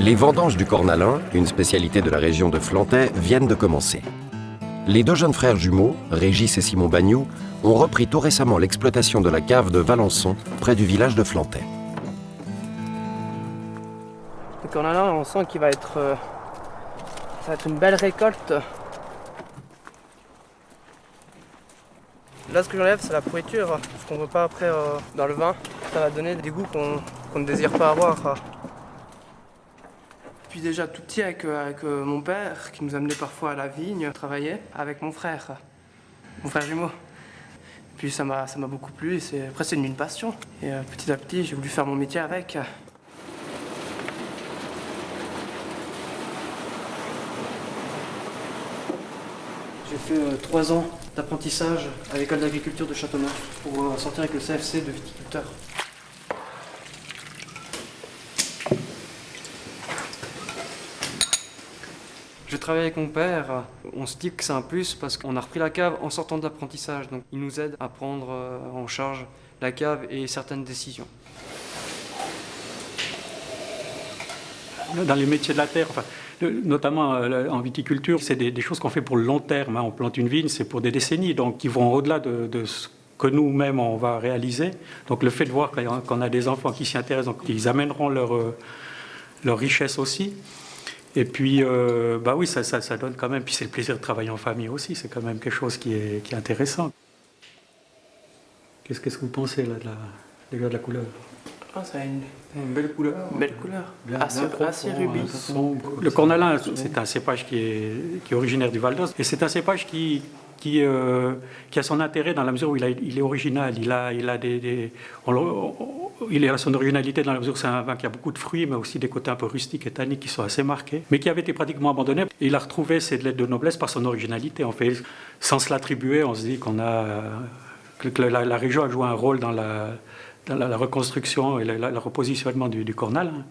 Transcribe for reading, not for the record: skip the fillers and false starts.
Les vendanges du cornalin, une spécialité de la région de Flantais, viennent de commencer. Les deux jeunes frères jumeaux, Régis et Simon Bagnoux, ont repris tout récemment l'exploitation de la cave de Valençon, près du village de Flantais. Le cornalin, on sent qu'il va être, ça va être une belle récolte. Là, ce que j'enlève, c'est la pourriture, ce qu'on ne veut pas après dans le vin. Ça va donner des goûts qu'on ne désire pas avoir. Puis déjà tout petit avec mon père, qui nous amenait parfois à la vigne, travailler avec mon frère jumeau. Puis ça m'a beaucoup plu, et après c'est devenu une passion. Et petit à petit, j'ai voulu faire mon métier avec. J'ai fait 3 ans d'apprentissage à l'école d'agriculture de Châteauneuf pour sortir avec le CFC de viticulteur. Je travaille avec mon père, on se dit que c'est un plus parce qu'on a repris la cave en sortant de l'apprentissage, donc il nous aide à prendre en charge la cave et certaines décisions. Dans les métiers de la terre, notamment en viticulture, c'est des choses qu'on fait pour le long terme. On plante une vigne, c'est pour des décennies, donc qui vont au-delà de ce que nous-mêmes on va réaliser. Donc le fait de voir qu'on a des enfants qui s'y intéressent, donc ils amèneront leur richesse aussi. Et puis, oui, ça donne quand même. Puis c'est le plaisir de travailler en famille aussi. C'est quand même quelque chose qui est intéressant. Qu'est-ce que vous pensez là, de la couleur? Ça a une belle couleur. Belle couleur. Assez rubis. Le cornalin, c'est un cépage qui est originaire du Val d'Oise. Et c'est un cépage qui a son intérêt dans la mesure où il est original. Il a son originalité dans la mesure où c'est un vin qui a beaucoup de fruits, mais aussi des côtés un peu rustiques et tanniques qui sont assez marqués, mais qui avait été pratiquement abandonné. Et il a retrouvé cette lettre de noblesse par son originalité. En fait, sans se l'attribuer, on se dit que la région a joué un rôle dans la reconstruction et le repositionnement du cornalin.